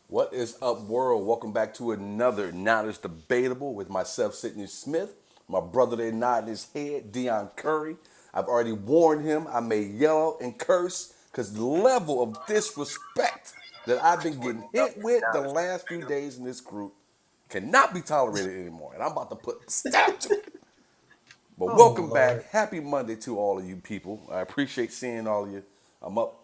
What is up, world? Welcome back to another Knowledge Debatable with myself, Sidney Smith. My brother there nodding his head, Dion Curry. I've already warned him I may yell and curse because the level of disrespect that I've been getting hit with the last few days in this group cannot be tolerated anymore. And I'm about to put a stop to it. But Oh welcome Lord. back. Happy Monday to all of you people. I appreciate seeing all of you. I'm up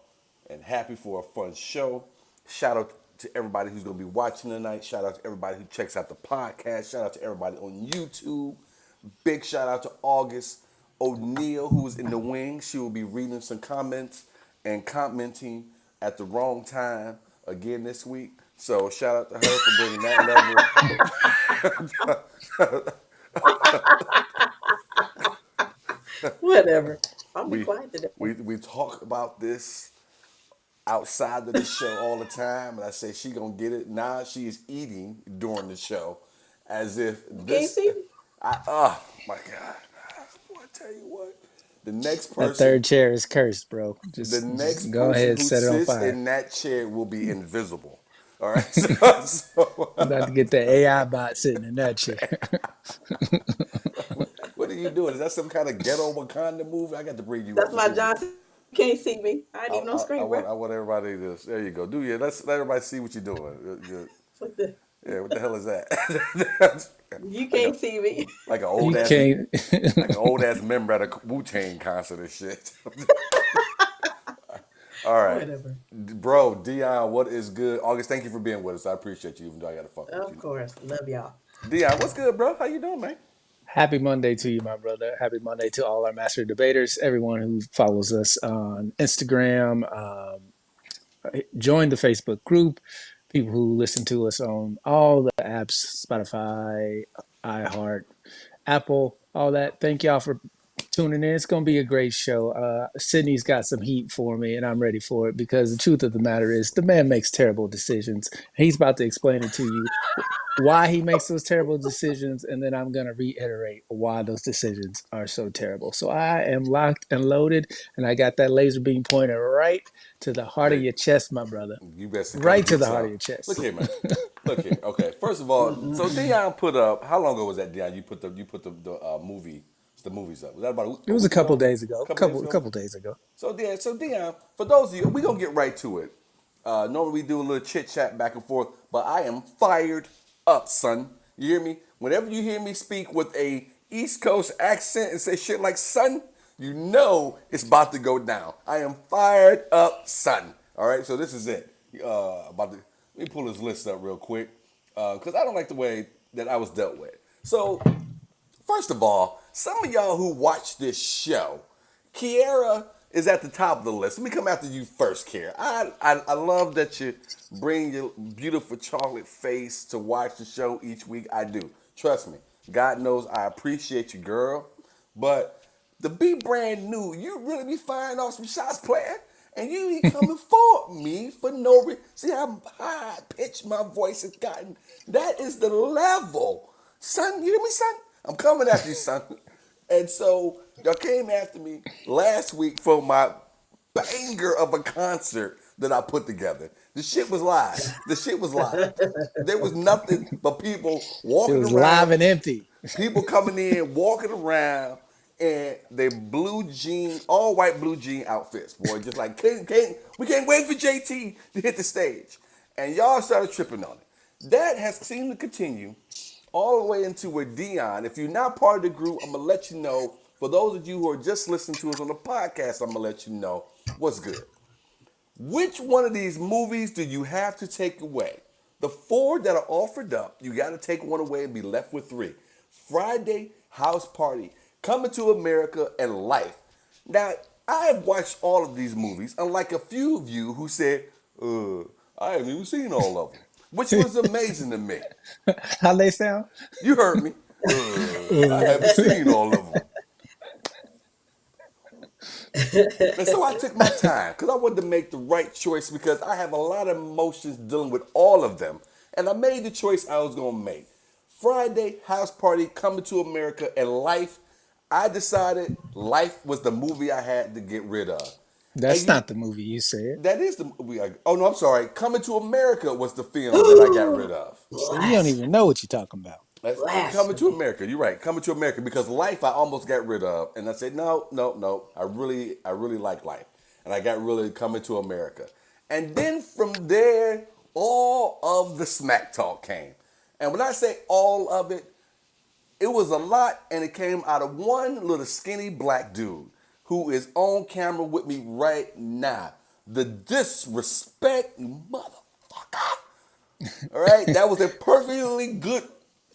and happy for a fun show. Shout out to everybody who's going to be watching tonight. Shout out to everybody who checks out the podcast. Shout out to everybody on YouTube. Big shout out to August O'Neill, who is in the wings. She will be reading some comments and commenting at the wrong time again this week. So shout out to her for bringing that level. Whatever. I'll be we quiet today. we talk about this outside of the show all the time, and I say she gonna get it. Now she is eating during the show, as if You can't this. see me. Oh my God! Boy, I tell you what, the next That person, third chair is cursed, bro. the Just next go person ahead, who set it on sits fire. in that chair will be invisible. All right, so You about to get the AI bot sitting in that chair. what are you doing? Is that some kind of ghetto Wakanda movie? I got to bring you up That's to my speed. Johnson. You can't see me. I ain't I, even on I, I screen, bro. want I want everybody to. There you go. Do you? Let's let everybody see what you're doing. It's like the Yeah, what the hell is that? you like a can't see me. like an You old ass can't. like an old ass member at a Wu Tang concert and shit. All right, Whatever. bro, Dion, what is good? August, thank you for being with us. I appreciate you, even though I gotta fuck with Of you. course. Love y'all. Dion, what's good, bro? How you doing, man? Happy Monday to you, my brother. Happy Monday to all our master debaters, everyone who follows us on Instagram. Join the Facebook group. People who listen to us on all the apps, Spotify, iHeart, Apple, all that. Thank y'all for tuning in. It's going to be a great show. Sydney's got some heat for me, and I'm ready for it because the truth of the matter is the man makes terrible decisions. He's about to explain it to you why he makes those terrible decisions, and then I'm going to reiterate why those decisions are so terrible. So I am locked and loaded, and I got that laser beam pointed right to the heart of Hey, your chest, my brother. you best to come Right to get the heart some. of your Look chest. here, man. Look here. Okay, first of all, so Mm-mm-mm. Dion put up. How long ago was that, Dion? You put the movies up. Was that about It a was a week couple ago? days A ago. couple days ago? Couple days ago. So Dion, for those of you, we gonna get right to it. Normally we do a little chit chat back and forth, but I am fired up, son. You hear me? Whenever you hear me speak with a East Coast accent and say shit like "son," you know it's about to go down. I am fired up, son. All right, so this is it. Let me pull this list up real quick because I don't like the way that I was dealt with. So first of all, some of y'all who watch this show, Kiera is at the top of the list. Let me come after you first, Kiera. I love that you bring your beautiful chocolate face to watch the show each week. I do. Trust me. God knows I appreciate you, girl. But to be brand new, you really be firing off some shots, player. And you be coming for me for no reason. See how high pitched my voice has gotten? That is the level. Son, you hear me, son? I'm coming after you, son. And so y'all came after me last week for my banger of a concert that I put together. The shit was live. The shit was live. There was nothing but people It walking was live around, and empty. people coming in, walking around, and they blue jean, all white blue jean outfits, boy. Just like we can't wait for JT to hit the stage. And y'all started tripping on it. That has seemed to continue all the way into where Dion, if you're not part of the group, I'm gonna let you know. For those of you who are just listening to us on the podcast, I'm gonna let you know what's good. Which one of these movies do you have to take away? The four that are offered up, you got to take one away and be left with three. Friday, House Party, Coming to America, and Life. Now, I have watched all of these movies, unlike a few of you who said, I haven't even seen all of them, which was amazing to me. How they sound? You heard me. I haven't seen all of them. And so I took my time because I wanted to make the right choice because I have a lot of emotions dealing with all of them. And I made the choice I was going to make. Friday, House Party, Coming to America, and Life. I decided Life was the movie I had to get rid of. And That's you, not the movie you said. that is the movie. Oh, no, I'm sorry. Coming to America was the film that I got rid of. So you don't even know what you're talking about. That's Coming to Blasphemy. America. You're right. Coming to America because Life I almost got rid of, and I said no, no, no. I really like Life, and I got really Coming to America, and then from there, all of the smack talk came, and when I say all of it, it was a lot, and it came out of one little skinny black dude who is on camera with me right now. The disrespect, you motherfucker. All right, that was a perfectly good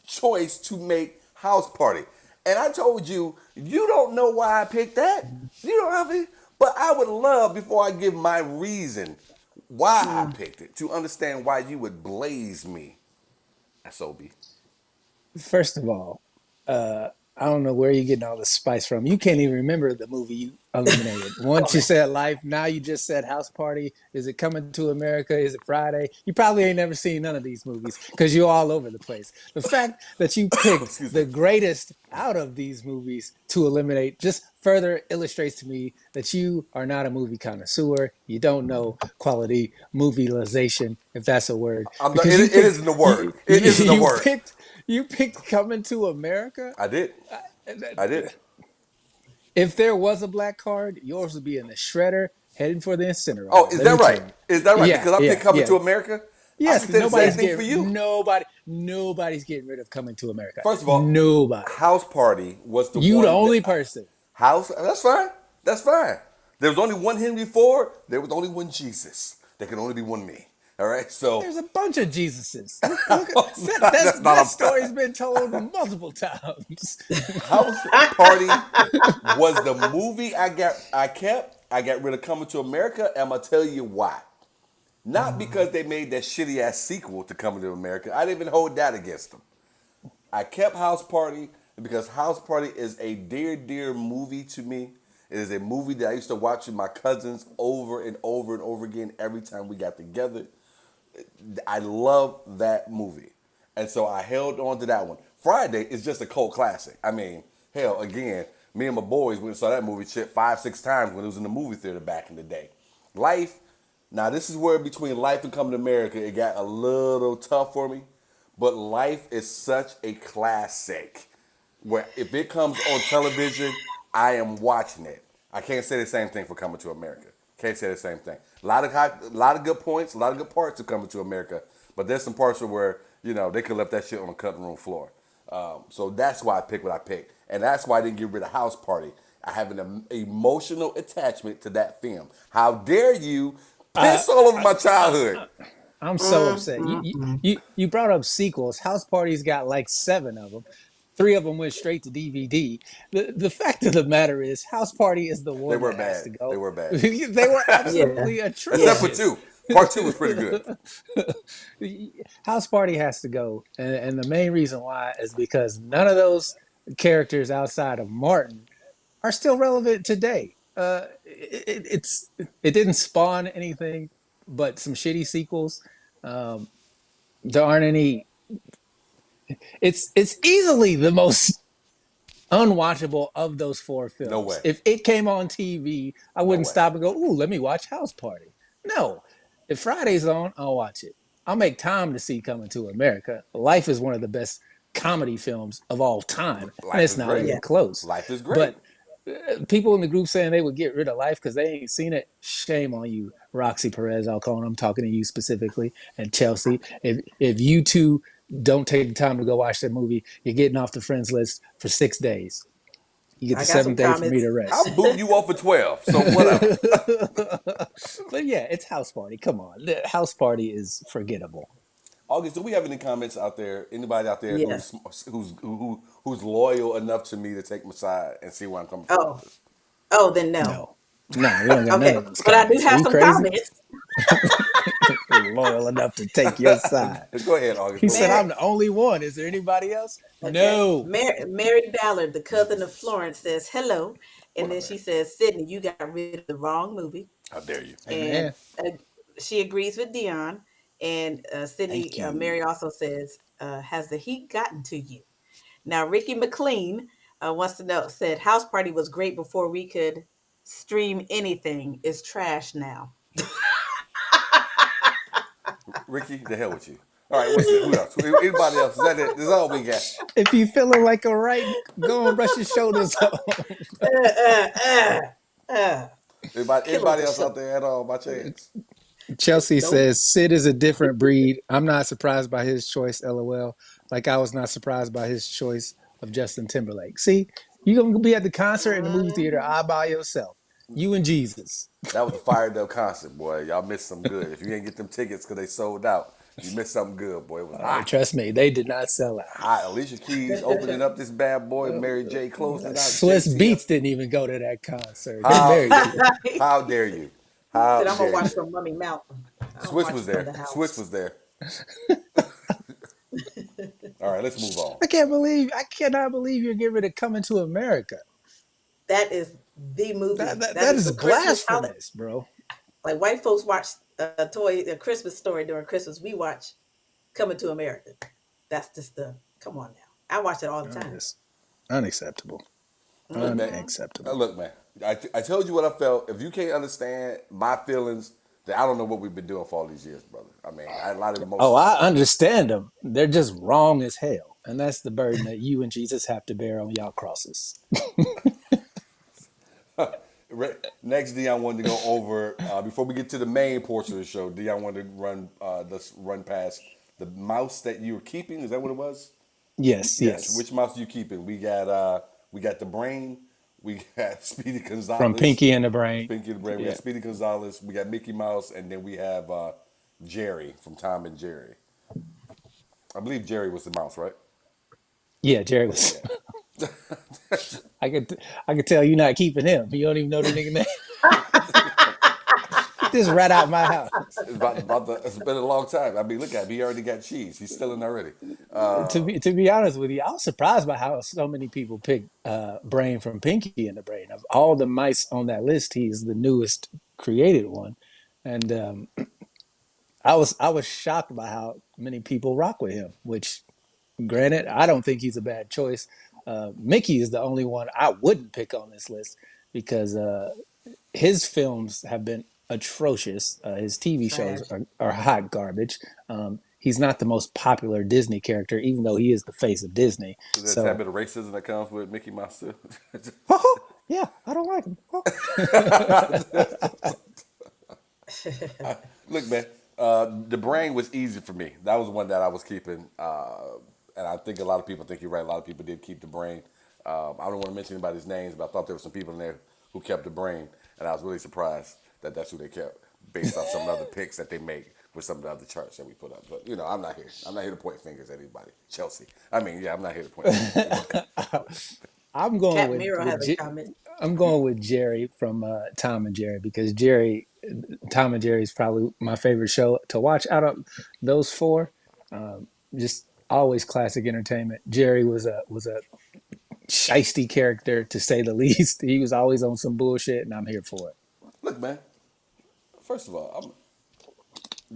choice to make House Party. And I told you, you don't know why I picked that. You don't have to, but I would love before I give my reason why I picked it to understand why you would blaze me. SOB. First of all, I don't know where you're getting all the spice from. You can't even remember the movie you eliminated. Once you said Life, now you just said House Party. Is it Coming to America? Is it Friday? You probably ain't never seen none of these movies because you're all over the place. The fact that you picked Excuse me. the greatest out of these movies to eliminate just further illustrates to me that you are not a movie connoisseur. You don't know quality movieization, if that's a word, I'm not, because you it picked isn't the word. It isn't the you word. picked you picked Coming to America. I did. I did. If there was a black card, yours would be in the shredder, heading for the Oh, incinerator. is Let me that tell right? you. Is that right? Yeah, Because I yeah, picked Coming yeah. to America. I Yes, can because say the same thing for you. nobody's getting rid of Coming to America. First of all, Nobody. House Party was the You the one that only person. House. That's fine. That's fine. There was only one Henry Ford. There was only one Jesus. There can only be one me. All right. So There's a bunch of Jesuses. Look at that's not that a story's been told multiple times. House Party was the movie I kept. I got rid of Coming to America. And I'm gonna tell you why. Not because they made that shitty ass sequel to Coming to America. I didn't even hold that against them. I kept House Party because House Party is a dear, dear movie to me. It is a movie that I used to watch with my cousins over and over and over again every time we got together. I love that movie. And so I held on to that one. Friday is just a cult classic. I mean, hell, again, me and my boys went and saw that movie shit 5, 6 times when it was in the movie theater back in the day. Life, now this is where between Life and Coming to America, it got a little tough for me. But Life is such a classic where if it comes on television, I am watching it. I can't say the same thing for Coming to America. Can't say the same thing. A lot of good points, a lot of good parts of Coming to America, but there's some parts where they could left that shit on the cutting room floor. So that's why I picked what I picked, and that's why I didn't get rid of House Party. I have an emotional attachment to that film. How dare you Uh, piss all over my childhood? I'm so upset. You brought up sequels. House Party's got like 7 of them. 3 of them went straight to DVD. The fact of the matter is, House Party is the They one were that has bad. to They go. were bad. They were Yeah. absolutely Except for atrocious. 2. Part 2 was pretty good. House Party has to go, and the main reason why is because none of those characters outside of Martin are still relevant today. It didn't spawn anything but some shitty sequels. Um, there aren't any. It's easily the most unwatchable of those 4 No films. way. If it came on TV, I No wouldn't way. stop and go, "Ooh, let me watch House Party." No, if Friday's on, I'll watch it. I'll make time to see Coming to America. Life is one of the best comedy films of all time, and Life it's is not great. Yeah. even close. Life is great. But people in the group saying they would get rid of Life because they ain't seen it. Shame on you, Roxy Perez. I'll call. I'm talking to you specifically, and Chelsea. If you two don't take the time to go watch that movie, you're getting off the friends list for 6 days. You get I the got some seventh day for me comments. to rest. I'll boot you off for 12. So whatever. But yeah, it's House Party. Come on, the House Party is forgettable. August, do we have any comments out there? Anybody out there Yeah. who's loyal enough to me to take my side and see where I'm coming from with Oh. this? Oh, then no. No, Nah, we don't got none Okay, of those but I do comments. Are have you some crazy? comments. Loyal enough to take your side. Go ahead, August. He What we said, Mary, I'm got? the only one. Is there anybody else? okay, No. Mary Ballard, the cousin of Florence, says hello, What and up, then man? she says, Sydney, you got rid of the wrong movie, How dare you? and Amen. she agrees with Dion. And Thank Sydney, you. Mary also says, has the heat gotten to you? Now, Ricky McLean wants to know, said, House Party was great before we could stream anything. It's trash now. Ricky, the hell with you. All right, what's it? Who else? Anybody else? Is that it? That's all we got. If you feeling like a right, go and brush your shoulders off. Uh, uh, uh, uh. Killers Anybody of else show. out there at all by chance? Chelsea Nope. says Sid is a different breed. I'm not surprised by his choice, lol. Like I was not surprised by his choice of Justin Timberlake. See, you gonna be at the concert in the movie theater Mhm. all by yourself. You and Jesus. That was the Fired Up concert, boy. Y'all missed some good. If you ain't get them tickets because they sold out, you missed something good, boy. It was hot. Trust me, they did not sell out. Hot. Alicia Keys opening up this bad boy. Mary J closing it out. Swiss JT. Beats didn't even go to that concert. They How married to it. how dare you? He How said, I'm going to dare watch you? from Mummy Mountain. I don't Swiss watch was from there. the Swiss house. was there. All right, let's move on. I cannot believe you're giving it Coming to America. That is the That movie. that, That that is is the Christmas holiday. blasphemous, bro. Like white folks watch a Christmas story during Christmas. We watch Coming to America. That's just the, come on now. I watch it all the That time. is unacceptable. Look, man. Unacceptable. Look, man. I told you what I felt. If you can't understand my feelings, then I don't know what we've been doing for all these years, brother. I mean, I had a lot of Oh, emotions. I understand them. They're just wrong as hell. And that's the burden that you and Jesus have to bear on y'all crosses. Next, Dion wanted to go over before we get to the main portion of the show. Dion wanted to run let's run past the mouse that you were keeping. Is that what it was? Yes, Yes. yes. Which mouse you keeping? We got the brain. We got Speedy From Gonzalez. Pinky and the Brain. Pinky the brain. We got Yeah. Speedy Gonzalez. We got Mickey Mouse, and then we have Jerry from Tom and Jerry. I believe Jerry was the mouse, right? Yeah, Jerry was. Yeah. I could tell you're not keeping him. You don't even know the nigga name. Get this rat out my house. It's been a long time. I mean, look at him. He already got cheese. He's still in already. To be honest with you, I was surprised by how so many people picked Brain from Pinky and the Brain. Of all the mice on that list, he's the newest created one, and I was shocked by how many people rock with him. Which, granted, I don't think he's a bad choice. Mickey is the only one I wouldn't pick on this list because his films have been atrocious. His TV shows Trash. are hot garbage. He's not the most popular Disney character, even though he is the face of Disney. Is there a tad So, bit of racism that comes with Mickey Mouse too? yeah, I don't like him. Look, man, the brain was easy for me. That was one that I was keeping, and I think a lot of people think you're right. A lot of people did keep the brain. I don't want to mention anybody's names, but I thought there were some people in there who kept the brain, and I was really surprised that that's who they kept, based off some of the other picks that they make with some of the other charts that we put up. But I'm not here. I'm not here to point fingers at anybody. Chelsea. I mean, yeah, I'm not here to point fingers. I'm going Cat with, Miro with has a J- comment. I'm going with Jerry from Tom and Jerry because Tom and Jerry is probably my favorite show to watch out of those four. Just always classic entertainment. Jerry was a shisty character to say the least. He was always on some bullshit, and I'm here for it. Look, man. First of all,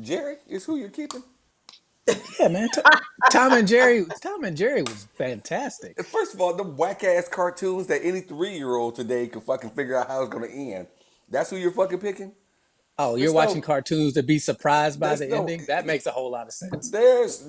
Jerry is who you're keeping. Yeah, man. Tom and Jerry was fantastic. First of all, the whack ass cartoons that any 3-year-old today can fucking figure out how it's gonna end. That's who you're fucking picking. Oh, you're There's watching no, cartoons to be surprised by there's the no, ending? That makes a whole lot of sense. there's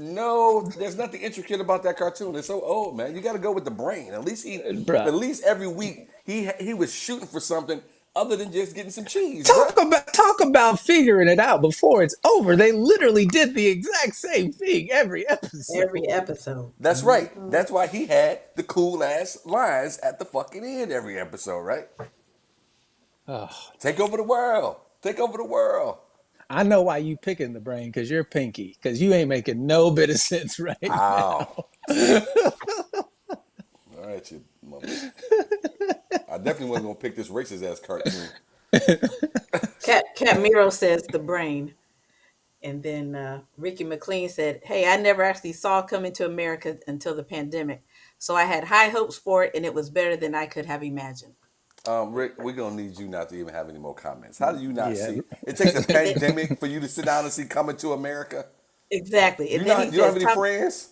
nothing intricate about that cartoon. It's so old, man. You got to go with the brain. Bruh. At least every week he was shooting for something other than just getting some cheese, bro. Talk about figuring it out before it's over. They literally did the exact same thing every Every episode. episode. That's right. Hmm. That's why he had the cool ass lines at the fucking end every episode, right? Oh, Take over the world. Take over the world. I know why you picking the brain because you're Pinky because you ain't making no bit of sense right Ow. now. All right, you mother. I definitely wasn't gonna pick this racist ass cartoon. Cat Miro says the brain. And then Ricky McLean said, "Hey, I never actually saw Coming to America until the pandemic. So I had high hopes for it, and it was better than I could have imagined." Rick, we're gonna need you not to even have any more comments. How do you not Yeah. see? It takes a And then, pandemic for you to sit down and see Coming to America. exactly. And You don't have any friends.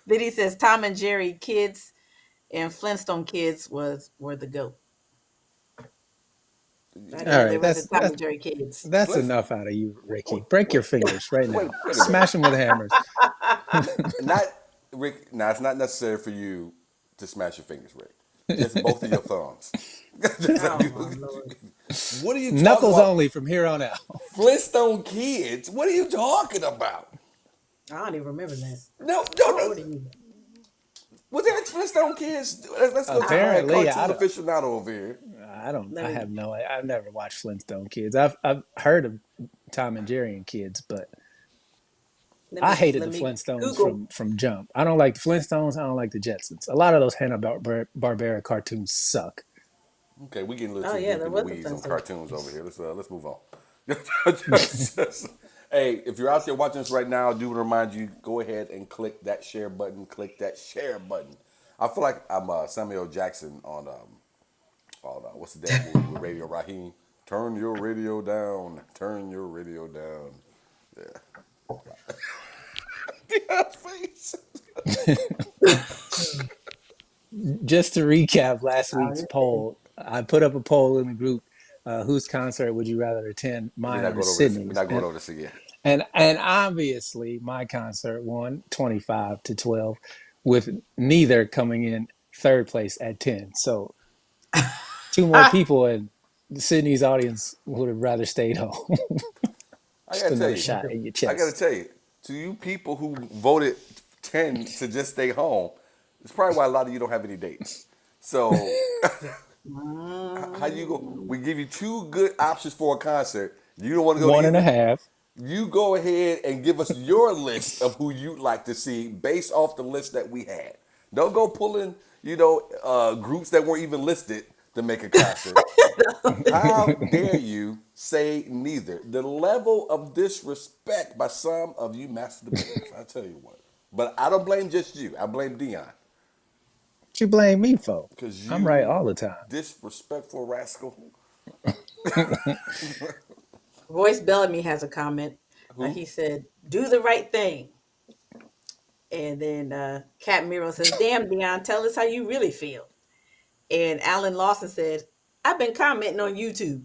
then he says Tom and Jerry kids and Flintstone kids were the goat. I All know there right, was a Tom and Jerry kids. that's Flint, enough out of you, Ricky. wait, Break your wait, fingers right wait, now. wait a minute. Smash them with hammers. Not Rick. Now it's not necessary for you to smash your fingers, Rick. Just both of your thumbs. Oh my lord! What are you talking Knuckles about? only from here on out. Flintstone kids? What are you talking about? I don't even remember that. No, no, How no. old are you? Was there Flintstone kids? Let's go to my Apparently, cartoon aficionado over here. I don't. Let I me have no. I've never watched Flintstone Kids. I've heard of Tom and Jerry and Kids, but I hated let the me Flintstones Google. from jump. I don't like the Flintstones. I don't like the Jetsons. A lot of those Hanna Barbera cartoons suck. Okay, we getting a little Oh too yeah, deep there in the was a weeds on Flintstone. cartoons over here. Let's move on. Hey, if you're out there watching this right now, I do want to remind you, go ahead and click that share button. Click that share button. I feel like I'm Samuel Jackson on what's the damn movie with Radio Raheem? Turn your radio down. Turn your radio down. Yeah. Face. Just to recap last Oh, week's this thing. poll, I put up a poll in the group. Whose concert would you rather attend, We're mine not or going over this. We're Sydney's? not going over this again. And obviously, my concert won 25-12, with neither coming in third place at 10. So two more Ah, people, and Sydney's audience would have rather stayed home. I Just gotta tell another you. shot in your I gotta chest. tell you. To you people who voted 10 to just stay home, it's probably why a lot of you don't have any dates. So how you go? We give you two good options for a concert. You don't want to go to One and a either. half. You go ahead and give us your list of who you'd like to see based off the list that we had. Don't go pulling, groups that weren't even listed to make a concert. How dare you say neither? The level of disrespect by some of you master debaters. I tell you what. But I don't blame just you. I blame Dion. What you blame me for? Because I'm right you all the time. disrespectful rascal. Royce Bellamy has a comment. Who? He said, "Do the right thing." And then Cat Miro says, "Damn, Dion, tell us how you really feel." And Alan Lawson said, "I've been commenting on YouTube."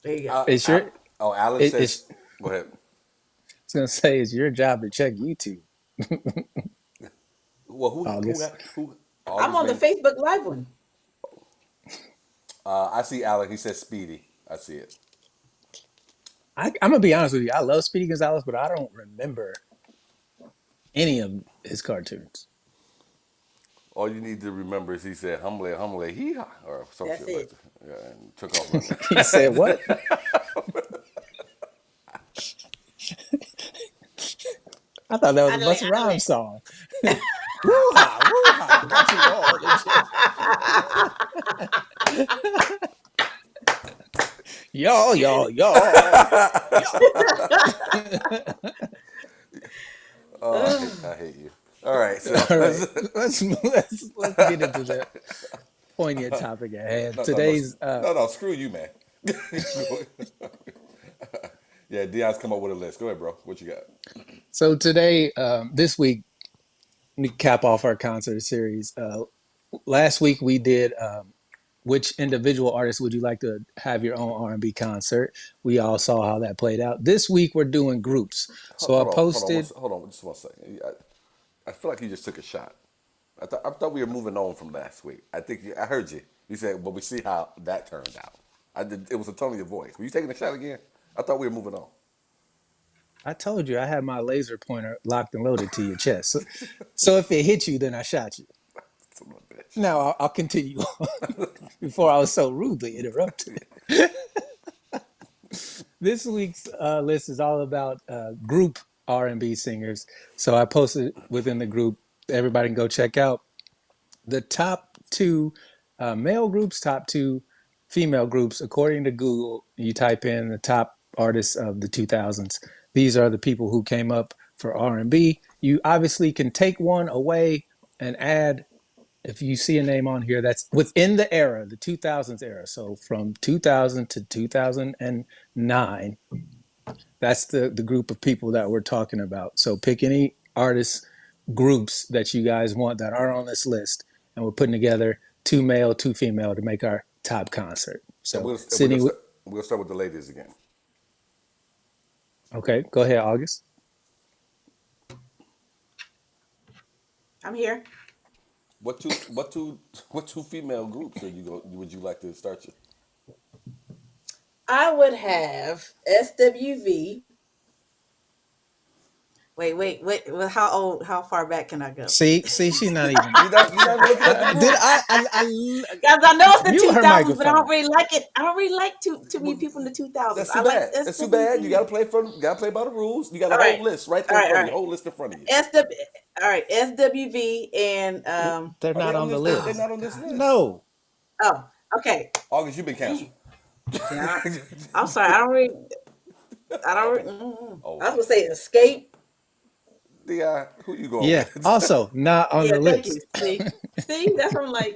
There you go. Uh, It's Al- your oh, Alan it, it's says, go ahead. it's gonna say it's your job to check YouTube. Well, August. who? I'm August on the made. Facebook Live one. I see Alan. He says Speedy. I see it. I'm gonna be honest with you. I love Speedy Gonzalez, but I don't remember any of his cartoons. All you need to remember is he said "humble, humble, hee haw" or some That's shit like it. that. Yeah, and took off running. He said what? I thought that was a Adelaide, Busta Rhymes Adelaide. song. Woo-ha, woo-ha, got you all Yo, yo, yo. Oh, I hate you. All right, so All right, let's get into the poignant topic at hand. no, no, no, Today's no. Screw you, man. Yeah, Dion's come up with a list. Go ahead, bro. What you got? so today, this week, we cap off our concert series. Last week we did which individual artist would you like to have your own R&B concert? We all saw how that played out. This week we're doing groups. So I posted. Hold on, just one second. I feel like you just took a shot. I thought we were moving on from last week. I heard you. You said, but we see how that turned out. It was a tone of your voice. Were you taking a shot again? I thought we were moving on. I told you I had my laser pointer locked and loaded to your chest. So if it hit you, then I shot you. Son of a bitch. Now I'll continue on before I was so rudely interrupted. This week's list is all about group R&B singers. So I posted within the group. Everybody can go check out the top two male groups, top two female groups. According to Google, you type in the top artists of the 2000s. These are the people who came up for R&B. You obviously can take one away and add if you see a name on here that's within the era, the 2000s era. So from 2000 to 2009, that's the group of people that we're talking about. So pick any artists, groups that you guys want that are on this list, and we're putting together two male, two female to make our top concert. And So Sydney, we'll start with the ladies again. okay, go ahead, August. I'm here. What two female groups would you like to start you? I would have SWV. Wait. Well, how far back can I go? See, she's not even. You not looking at the group? Did Guys, I know it's the Mute her 2000s, but I microphone. don't really like it. I don't really like too many people in the 2000s. That's I too like bad. That's too bad. You gotta play by the rules. You got a All whole right. list right there All in front right, of you. Whole list in front of you. All right, SWV and They're not on the list. They're not on this list. No. oh, okay. August, you've been canceled. Yeah, I'm sorry. I don't really. Oh, I was gonna say Escape. Who you going Yeah. with? Also, not on Yeah, the thank list. you. See, that's what I'm like.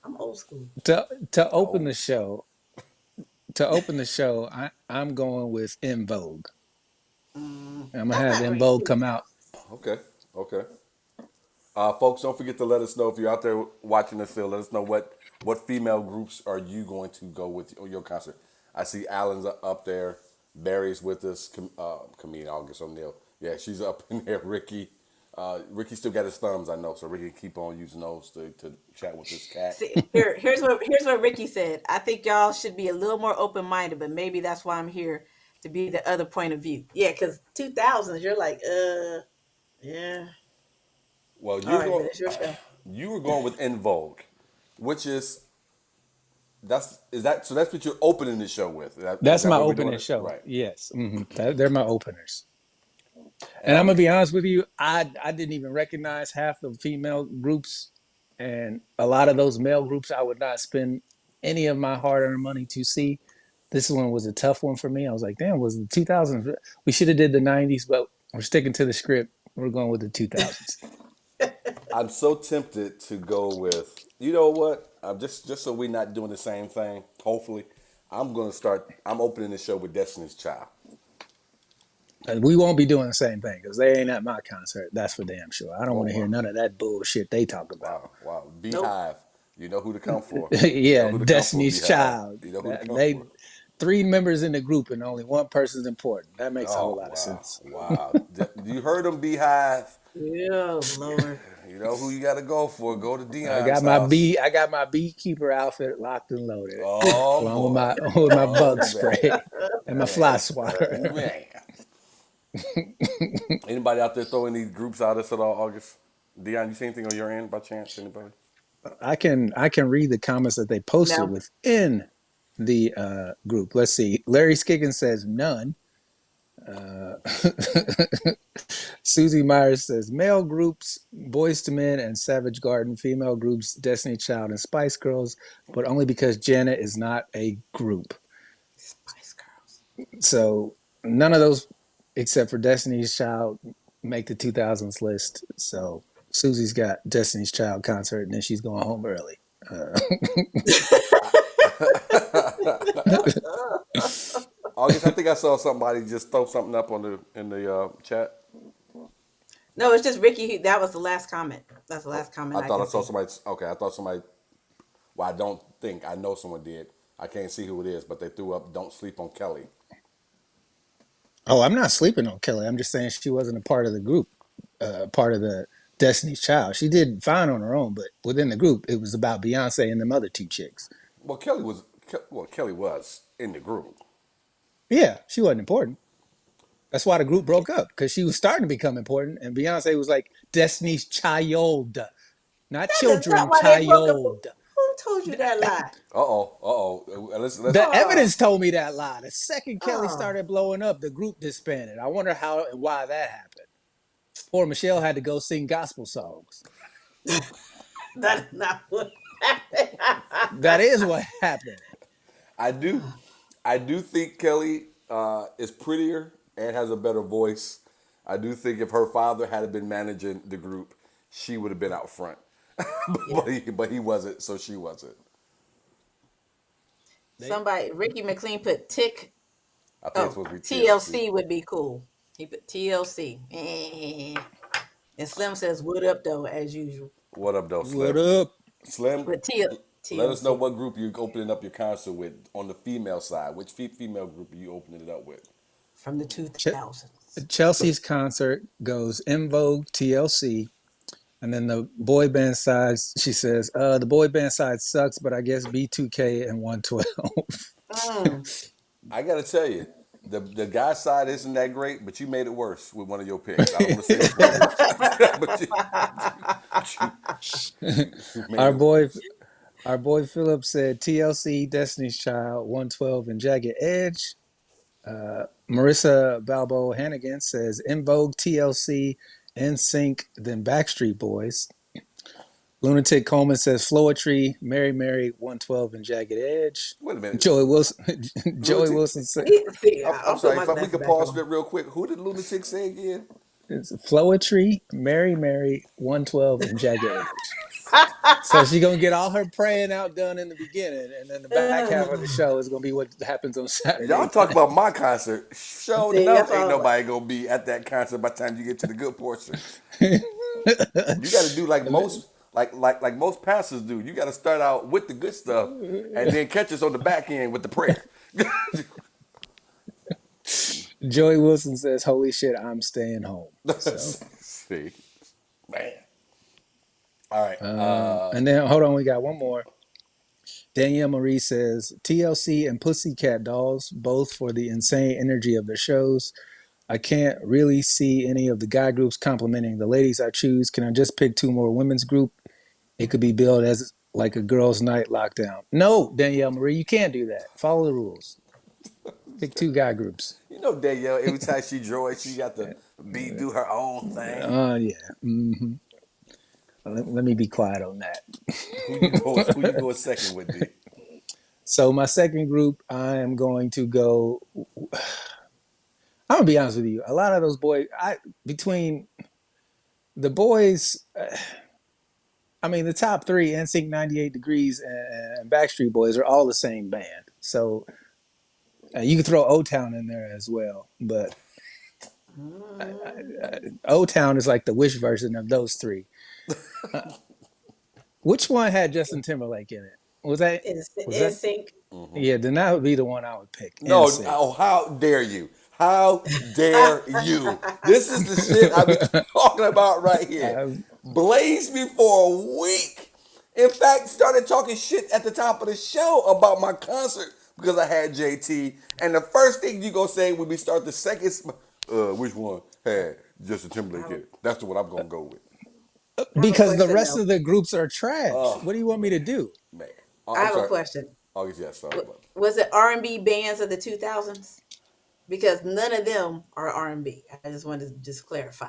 I'm old school. To open the show, I'm going with In Vogue. I'm gonna have In Vogue come out. Okay. Folks, don't forget to let us know if you're out there watching this still. Let us know what female groups are you going to go with on your concert. I see Alan's up there. Barry's with us. Comedian August O'Neill. Yeah, she's up in there. Ricky. Ricky still got his thumbs, I know. So Ricky keep on using those to chat with this cat. See, here's what Ricky said. I think y'all should be a little more open minded, but maybe that's why I'm here to be the other point of view. Yeah, because 2000s, you're like, yeah. Well, All right, but it's your show. you were going with In Vogue, which that's what you're opening the show with. That's is that my what we're doing opening it? show. Right. Yes, they're my openers. And I'm gonna be honest with you, I didn't even recognize half the female groups, and a lot of those male groups I would not spend any of my hard-earned money to see. This one was a tough one for me. I was like, damn, was the 2000s? We should have did the 90s, but we're sticking to the script. We're going with the 2000s. I'm so tempted to go with, you know what? Just so we're not doing the same thing. Hopefully, I'm opening the show with Destiny's Child. And we won't be doing the same thing because they ain't at my concert. That's for damn sure. I don't want to hear none of that bullshit they talk about. Wow. Beehive. You know who to come for. Yeah, who to come Destiny's for, Child. You know who to come They for. 3 members in the group and only one person's important. That makes a whole lot of sense. Wow. You heard them, Beehive. Yeah, Lord. You know who you got to go for. Go to Dion's I got my beekeeper outfit locked and loaded, Oh, along boy. with my bug man. spray and my fly swatter. Man. Anybody out there throwing these groups out at all, August? Dion, you see anything on your end by chance? Anybody? I can read the comments that they posted No. within the group. Let's see. Larry Skiggins says none. Susie Myers says male groups, Boys to Men and Savage Garden. Female groups, Destiny Child and Spice Girls, but only because Janet is not a group. Spice Girls. So none of those, except for Destiny's Child, make the 2000s list. So Susie's got Destiny's Child concert, and then she's going home early. August, I think I saw somebody just throw something up in the chat. No, it's just Ricky. That was the last comment. That's the last comment. I thought I can saw see. somebody. Okay, I thought somebody. Well, I don't think I know someone did. I can't see who it is, but they threw up "Don't sleep on Kelly." Oh, I'm not sleeping on Kelly. I'm just saying she wasn't a part of the group, part of the Destiny's Child. She did fine on her own, but within the group, it was about Beyonce and them other 2 chicks. Well, Kelly was in the group. Yeah, she wasn't important. That's why the group broke up, because she was starting to become important, and Beyonce was like Destiny's Child, not That's children, not why they broke up. child. Who told you that lie? Let's The evidence told me that lie. The second Kelly Oh. started blowing up, the group disbanded. I wonder how and why that happened. Poor Michelle had to go sing gospel songs. That is not what happened. That is what happened. I do, I do think Kelly is prettier and has a better voice. I do think if her father had been managing the group, she would have been out front. Yeah. But he wasn't, so she wasn't. They Somebody, Ricky McLean put tick. I think it's Oh, supposed to be TLC. TLC would be cool. He put TLC. And Slim says, "What up, though?" As usual. What up, though, what Slim? up? Slim, But let us know TLC what group you're opening up your concert with on the female side. Which female group are you opening it up with? from the Ch- 2000s. Chelsea's concert goes In Vogue, TLC, and then the boy band side. She says, "The boy band side sucks, but I guess B2K and 112." Mm. I gotta tell you, the guy side isn't that great, but you made it worse with one of your picks. I don't want to say which one it is, you made our it boy, worse. our boy Philip said TLC, Destiny's Child, 112, and Jagged Edge. Marissa Balbo Hannigan says In Vogue, TLC, NSYNC, then Backstreet Boys. Lunatic Coleman says Floetry, Mary Mary, 112, and Jagged Edge. Wait a minute, Joey Wilson, Joey lunatic. Wilson said See, I'm I'll put sorry. my If we glasses could back pause on. it real quick. Who did lunatic say again? it's Floetry, Mary Mary, 112, and Jagged Edge. So she's gonna get all her praying out done in the beginning, and then the back half of the show is gonna be what happens on Y'all Saturday talk about my concert. Show See, enough, that's ain't all. nobody gonna be at that concert by the time you get to the good portion. You got to do like most, like most pastors do. You got to start out with the good stuff, and then catch us on the back end with the prayer. Joey Wilson says, "Holy shit, I'm staying home." So, See, man. All right. and then hold on, we got one more. Danielle Marie says TLC and Pussycat Dolls, both for the insane energy of their shows. I can't really see any of the guy groups complimenting the ladies I choose. Can I just pick two more women's group? It could be billed as like a girls' night lockdown. No, Danielle Marie, you can't do that. Follow the rules. Pick two guy groups. You know Danielle. Every time she joins, she got to do her own thing. Yeah. Let me be quiet on that. Who you going second with, D? So my second group, I am going to go. I'm gonna be honest with you. A lot of those boys, between the boys, I mean, the top three, NSYNC, 98 Degrees, and Backstreet Boys, are all the same band. So you can throw O Town in there as well, but O Town is like the Wish version of those three. Which one had Justin Timberlake in it? Was that? Was In that? sync. Yeah, then that would be the one I would pick. No, NSYNC. oh, how dare you? How dare you? This is the shit I be talking about right here. Blazed me for a week. In fact, started talking shit at the top of the show about my concert because I had JT. And the first thing you gonna say when we start the second, which one had Justin Timberlake in it? That's the one I'm gonna go with. I have a Because the question rest though. of the groups are trash. What do you want me to do? Man, I I'm have a sorry. question. Oh yes, sorry about that. Was it R&B bands of the 2000s? Because none of them are R&B. I just wanted to just clarify.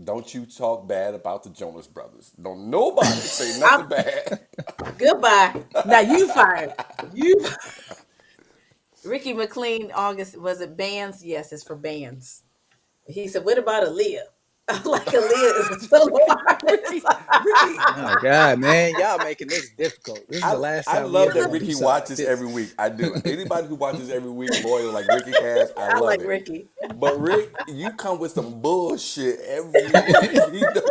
Don't you talk bad about the Jonas Brothers. Don't nobody say I'm nothing bad. goodbye. Now you fired. You Ricky McLean, August, was it bands? Yes, it's for bands. He said, "What about Aaliyah?" I'm like, Aaliyah is a solo artist. Ricky, Oh God, man, y'all making this difficult. This is the last I time we love ever that gonna do Ricky something like watches this. every week. I do. Anybody who watches every week loyal like Ricky has, I I love like it. Ricky. But Rick, you come with some bullshit every week. You don't-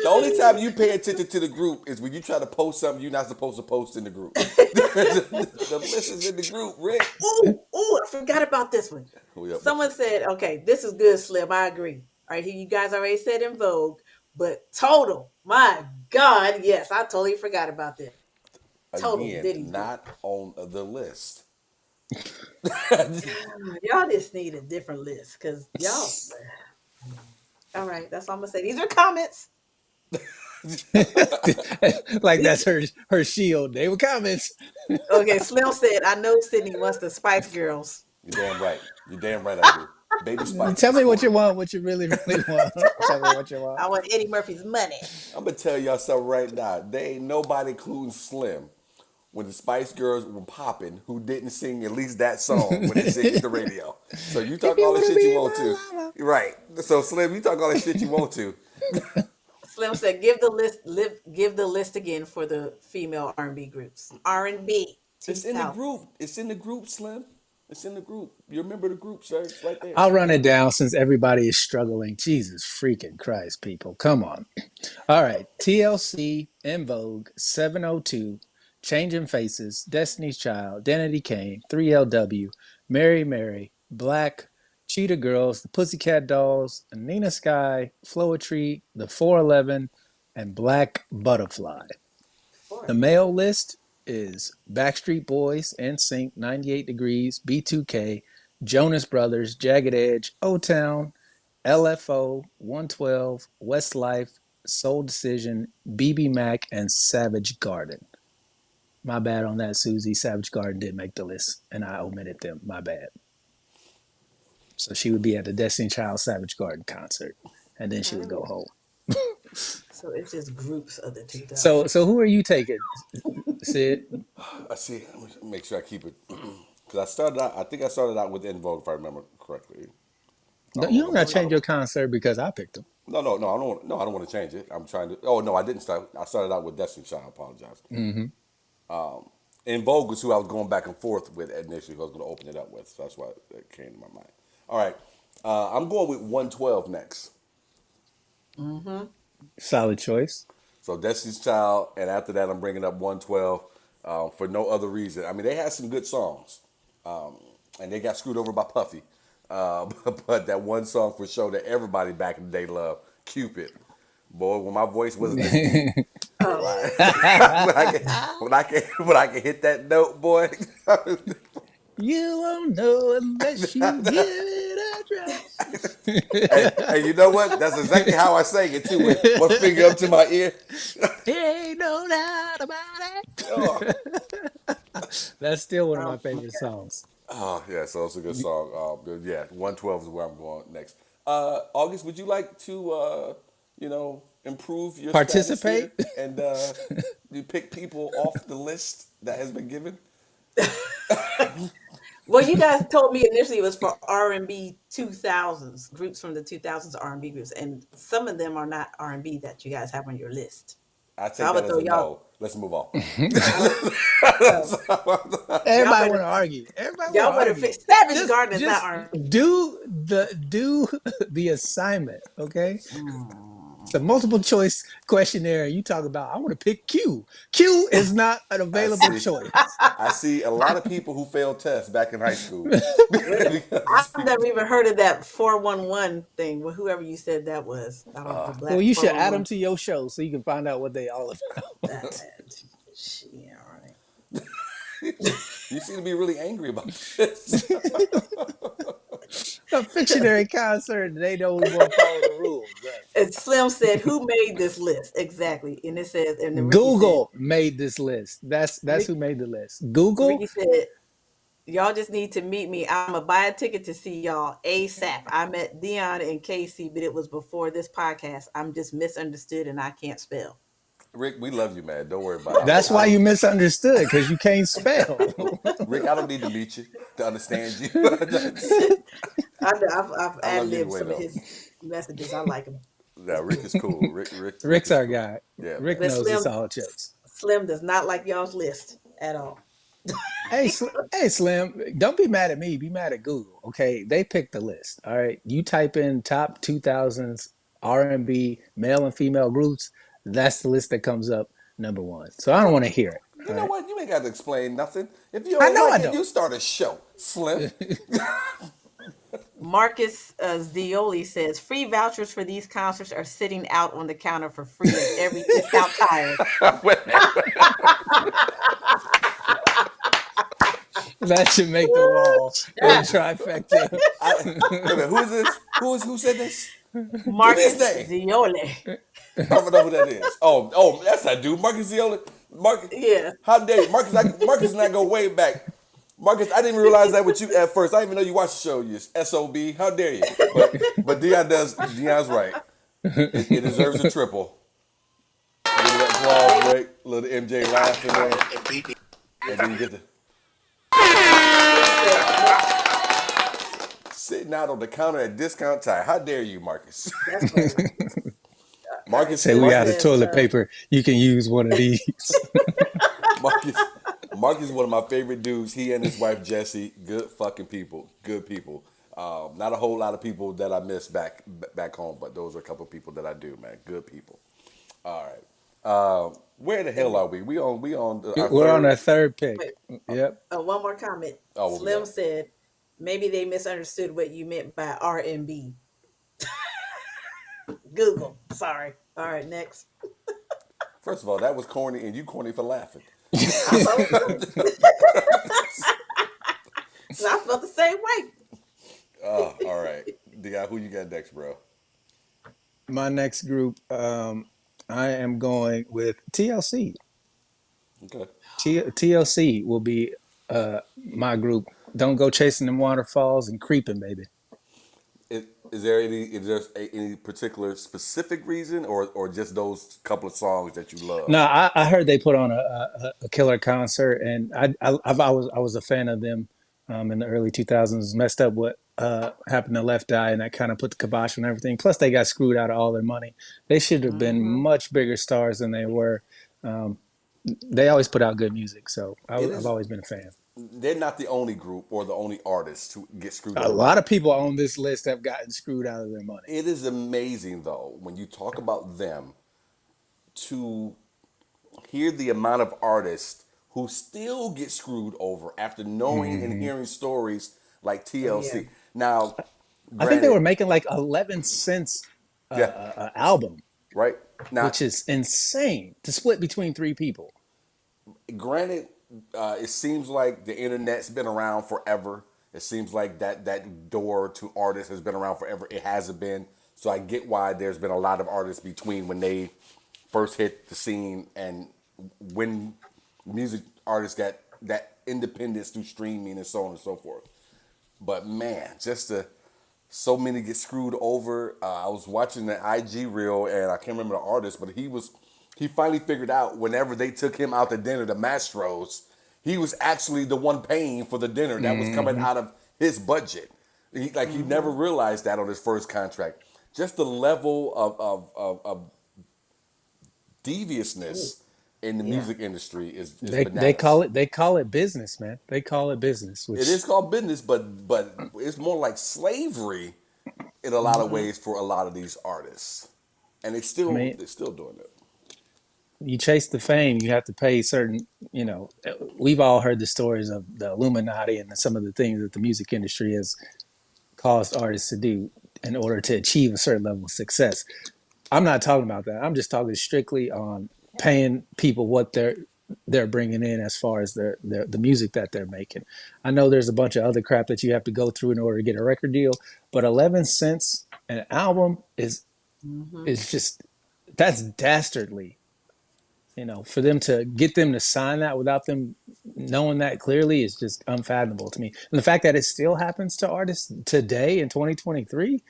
the only time you pay attention to the group is when you try to post something you're not supposed to post in the group. The list is in the group, Rick. Ooh, I forgot about this one. Oh, yeah, Someone said, okay, this is good, Slim. I agree. All right, here you guys already said In Vogue, but Total, my God, yes, I totally forgot about this. Total again, Diddy. not on the list. Y'all just need a different list because y'all. All right, that's all I'm gonna say. These are comments. Like that's her shield. They were comments. Okay, Slim said, I know Sydney wants the Spice Girls. You're damn right. You're damn right I do. Baby Spice. Tell me Come what you on. want. What you really, really want. Tell me what you want. I want Eddie Murphy's money. I'm gonna tell y'all something right now. They ain't nobody, including Slim, when the Spice Girls were popping, who didn't sing at least that song when they sing at the radio. So you If talk you all the wanna shit you be want to, my lover. right? So Slim, you talk all the shit you want to. Slim said, "Give the list. Give the list again for the female R&B groups. R&B It's in the 2000. group. It's in the group, Slim. It's in the group. You remember the group, sir? It's right there. I'll run it down since everybody is struggling. Jesus freaking Christ, people. Come on. All right. TLC, In Vogue, 702, Changing Faces, Destiny's Child, Danity Kane, 3LW, Mary Mary, Black, Cheetah Girls, The Pussycat Dolls, Nina Sky, Floetry, The 411, and Black Butterfly. The male list is Backstreet Boys, NSYNC, 98 Degrees, B2K, Jonas Brothers, Jagged Edge, O Town, LFO, 112, Westlife, Soul Decision, BB Mac, and Savage Garden. My bad on that, Susie. Savage Garden did make the list, and I omitted them. My bad. So she would be at the Destiny Child Savage Garden concert, and then she would go Oh, home. so it's just groups of the So, 2000s. so who are you taking, Sid? I see. Let me make sure I keep it because I started out. I think I started out with In Vogue, if I remember correctly. I No, don't you know. don't Go gotta back. I change don't. your concert because I picked them. No, no, no. I don't. No, I don't want to change it. I'm trying to. Oh no, I didn't start. I started out with Destiny Child. I apologize. In Vogue was who I was going back and forth with initially. Who I was going to open it up with. So that's why it came to my mind. All right. I'm going with 112 next. Solid choice. So Destiny's Child, and after that, I'm bringing up 112 for no other reason. I mean, they had some good songs, and they got screwed over by Puffy. But that one song for sure that everybody back in the day loved, Cupid. Boy, when my voice wasn't as deep, when Oh, I can hit that note, boy. You won't know unless you give it Hey, you know what? That's exactly how I sang it too, with one a finger up to my ear. try. Ain't no doubt about Oh, it. That's still one of my oh my favorite God. songs. oh, yeah, so it's a good song. But yeah, 112 is where I'm going next. August, would you like to, improve your status Participate? here and you pick people off the list that has been given? Well, you guys told me initially it was for R&B 2000s, groups from the 2000s R&B groups, and some of them are not R&B that you guys have on your list. I So I take that would as throw a y'all. no. Let's move on. I would. So y'all Everybody better want to argue. Everybody want y'all to better argue. fix. Savage Just, Garden is not just R&B. do the assignment, okay? It's a multiple choice questionnaire. You talk about, I want to pick Q. Q is not an I available see. choice. I see a lot of people who failed tests back in high school. Really, Because I've never even heard of that 411 thing. Whoever you said that was, I don't know. Well, Black you should add them 411. to your show so you can find out what they all That, about. yeah, all right. you seem to be really angry about this. A fictionary concert, they know who's going to follow the rules. Right? And Slim said, "Who made this list exactly?" And it says, and then Google made this list. That's Rick, who made the list. Google. Ricky said, "Y'all just need to meet me. I'ma buy a ticket to see y'all ASAP. I met Dion and Casey, but it was before this podcast. I'm just misunderstood and I can't spell." Rick, we love you, man. Don't worry about it. That's I why don't. you misunderstood because you can't spell. Rick, I don't need to meet you to understand you. I've I ad love you libbed anyway, some of though. his messages. I like him, No, Rick is cool. Rick Rick's is our cool. guy. Yeah, Rick but knows it's all jokes. Slim does not like y'all's list at all. Hey, Slim, don't be mad at me. Be mad at Google. Okay, they picked the list. All right, you type in top 2000s R&B male and female groups. That's the list that comes up number one. So I don't want to hear it. you All know right, what? You ain't got to explain nothing. If you I don't know I like it, don't. you start a show, Slim. Marcus Zioli says free vouchers for these concerts are sitting out on the counter for free at every discount tire. Wait a minute. That should make them all a trifecta. Wait a minute. Who is this? Who said this? Give me his Marcus name. Zioli. I don't know who that is. That's that dude, Marcus Ziola. Marcus, Yeah. how dare you? Marcus and I go way back. Marcus, I didn't even realize that with you at first. I didn't even know you watched the show. You SOB. How dare you? But Dion's right. It deserves a triple. A little applause break, a little MJ laughing there, and then you get the Slim said, sitting out on the counter at discount time. How dare you, Marcus? that's crazy. All right, Marcus, Say we Slim out of Marcus, says, toilet paper. You can use one of these. Marcus, Marcus is one of my favorite dudes. He and his wife Jessie, good fucking people, good people. Not a whole lot of people that I miss back home, but those are a couple of people that I do, man. Good people. All right. Where the hell are we? We on our We're on third. our third pick. wait, Yep. one more comment. Oh, what we Slim got? said, maybe they misunderstood what you meant by R&B. Google. Sorry. All right, next. First of all, that was corny, and you corny for laughing. I felt, I felt the same way. All right. Dion, who you got next, bro? My next group, I am going with TLC. Okay. TLC will be my group. Don't go chasing them waterfalls and creeping, baby. Is there any particular specific reason, or just those couple of songs that you love? No, I heard they put on a killer concert, and I was a fan of them in the early 2000s. Messed up what happened to Left Eye, and that kind of put the kibosh on everything. Plus, they got screwed out of all their money. They should have been Hmm. much bigger stars than they were. Um, they always put out good music, so It I've is. always been a fan. They're not the only group or the only artist to get screwed A out of money. lot of people on this list have gotten screwed out of their money. It is amazing though when you talk about them to hear the amount of artists who still get screwed over after knowing and Hmm. hearing stories like Oh, yeah. TLC. Now, I think they granted, were making like 11 cents yeah, a album, right now, which is insane to split between three people. granted, it seems like the internet's been around forever. It seems like that door to artists has been around forever. It hasn't been. So I get why there's been a lot of artists between when they first hit the scene and when music artists got that independence through streaming and so on and so forth. But man, just to so many get screwed over. I was watching the IG reel and I can't remember the artist, but he finally figured out whenever they took him out to dinner, the Mastros, he was actually the one paying for the dinner that was coming Hmm. out of his budget. He never Hmm. realized that on his first contract. Just the level of deviousness in the Yeah. music industry is They bananas. call it business, man. They call it business, It which is called business, but it's more like slavery in a lot of Hmm. ways for a lot of these artists, and I mean, they're still doing it. you chase the fame, you have to pay certain. We've all heard the stories of the Illuminati and some of the things that the music industry has caused artists to do in order to achieve a certain level of success. I'm not talking about that. I'm just talking strictly on paying people what they're bringing in as far as the music that they're making. I know there's a bunch of other crap that you have to go through in order to get a record deal, but 11 cents an album Hmm. is just that's dastardly. For them to get them to sign that without them knowing that clearly is just unfathomable to me. And the fact that it still happens to artists today in 2023,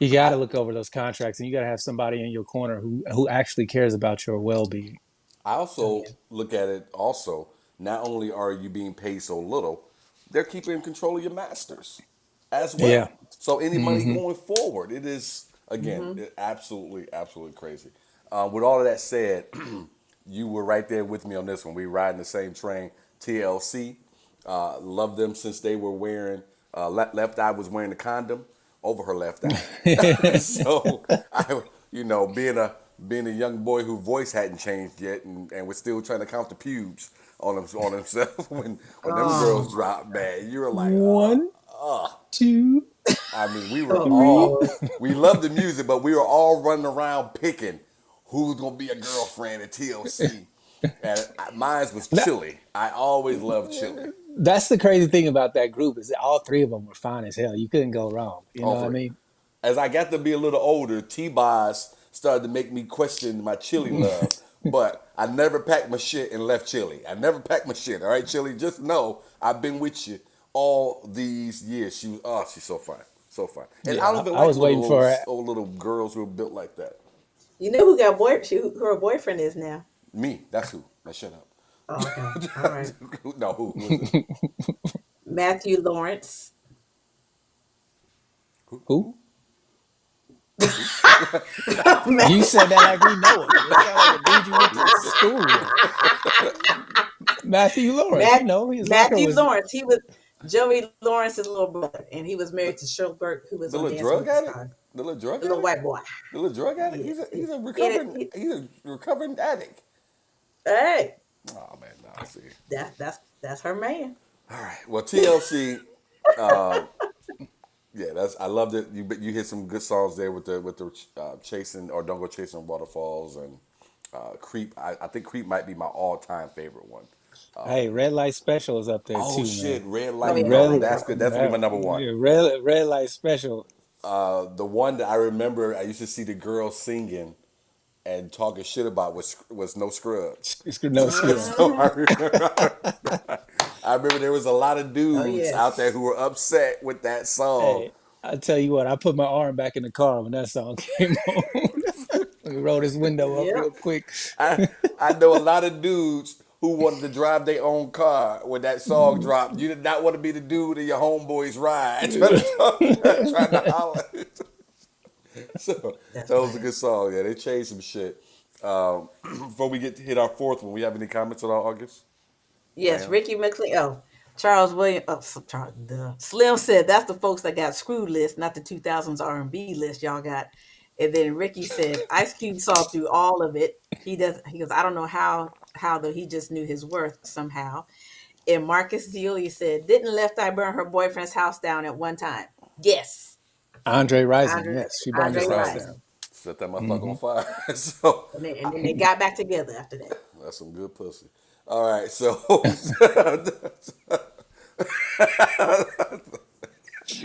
you got I to look over those contracts and you got to have somebody in your corner who actually cares about your well-being. I Oh, also yeah. look at it also. Not only are you being paid so little, they're keeping control of your masters as Yeah. well. So any money Hmm. going forward, it is again Hmm. absolutely crazy. With all of that said, you were right there with me on this one. We riding the same train. TLC, love them since they were wearing left eye was wearing a condom over her left eye. So I, being a young boy whose voice hadn't changed yet and was still trying to count the pubes on himself when them girls Oh, dropped, man, you were like, One, two, I mean, oh three. Lord. we loved the music, but we were all running around picking who's gonna be a girlfriend at TLC. And mine was That, Chili. I always loved Chili. that's the crazy thing about that group is that all three of them were fine as hell. You couldn't go wrong. You know All what I three. mean? As I got to be a little older, T-Boz started to make me question my Chili love. But I never packed my shit and left Chile. I never packed my shit. All right, Chile. Just know I've been with you all these years. She's so fine, so fine. And I Yeah, don't even I like was waiting little for her. old little girls who are built like that. You know who got who her boyfriend is now? Me, that's who. Now shut Oh, okay. All right. up. No, who is it? Matthew Lawrence. Who? You Matthew, said that like we know him. It sounded like a dude you went to school with. Matthew Lawrence, you Matt, know, his locker Matthew was Lawrence. He was Joey Lawrence's little brother, and he was married to Cheryl Burke, who was The on little Dancing drug with the addict. Stars. The little drug The little addict. white boy. The little drug addict. Yes. He's a He, recovering. he, He's a recovering addict. hey, Oh man, no, see. that's her man. All right. Well, TLC. Yeah, I loved it. You hit some good songs there with the chasing or don't go chasing waterfalls and creep. I think creep might be my all time favorite one. hey, Red Light Special is up there Oh too, shit, man. red Oh light. yeah, oh No, Red, yeah. that's good. That's gonna be my number one. yeah, Red Light Special. The one that I remember, I used to see the girls singing and talking shit about was No Scrubs. No screw. So I remember there was a lot of Oh dudes out there yes. who were upset with that song. Hey, I tell you what, I put my arm back in the car when that song came on. Let me roll this window up real Yep. quick. I I know a lot of dudes who wanted to drive their own car when that song dropped. You did not want to be the dude in your homeboy's ride trying to holler. So That's that was a funny. good song. Yeah, they changed some shit. Before we get to hit our fourth one, we have any comments on August? Yes, Ma'am? Ricky McLean. Oh, Charles William. Oh, Charles. Duh. Slim said that's the folks that got screwed list, not the 2000s R&B list y'all got. And then Ricky said Ice Cube saw through all of it. He does. He goes. I don't know how though. He just knew his worth somehow. And Marcus Dioli said, didn't Left Eye burn her boyfriend's house down at one time? Yes, Andre Rising, Andre yes, she burned Andre his house Right. Rison. down. Set that motherfucker Hmm. on fire. So And then they got back together after that. that's some good pussy. All right, so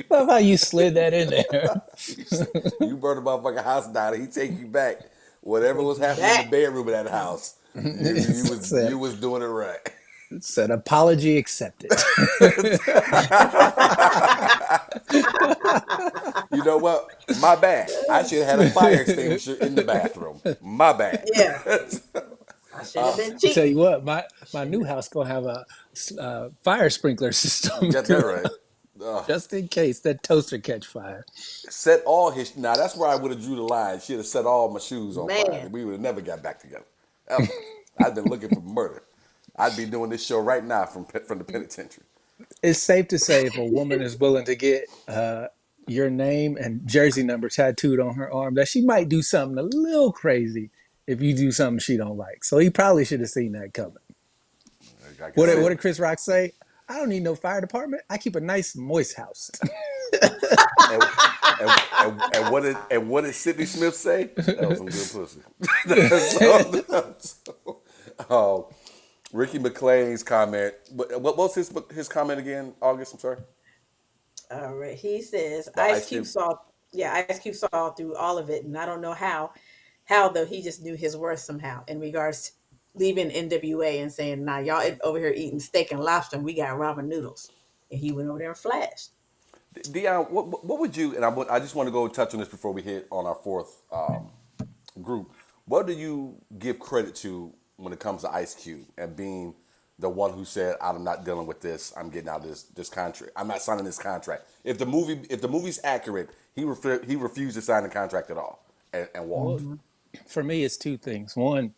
Love how you slid that in there. you burn a motherfucking house down, and he take you back. Whatever Take was you happening in the back. bedroom of that house, said, you was doing it right. said apology accepted. You know what? My bad. I should have had a fire extinguisher in the bathroom. My bad. Yeah, I should have been I tell you cheating. what, my I my shouldn't new have. house gonna have a fire sprinkler system Get that right. Uh, just in case that toaster catch fire. Set all his. Now that's where I would have drew the line. She'd have set all my shoes on fire. Man, We would have never got back together. Ever. I'd been looking for murder. I'd be doing this show right now from the penitentiary. It's safe to say if a woman is willing to get your name and jersey number tattooed on her arm, that she might do something a little crazy if you do something she don't like. So he probably should have seen that coming. Like I What said, did Chris Rock say? I don't need no fire department. I keep a nice moist house. and, and what did Sidney Smith say? That was some good pussy. Ricky McLean's comment. What was his comment again? August. I'm sorry. all right. He says About Ice Cube. Ice Cube saw through all of it, and I don't know how though he just knew his worth somehow in regards to leaving NWA and saying, "Nah, y'all over here eating steak and lobster, and we got ramen noodles," and he went over there and flashed. Dion, what would you? And I just want to go touch on this before we hit on our fourth group. What do you give credit to when it comes to Ice Cube and being the one who said, "I'm not dealing with this. I'm getting out of this contract. I'm not signing this contract." If the movie's accurate, he refused to sign the contract at all and walked. Well, for me, it's two things. One,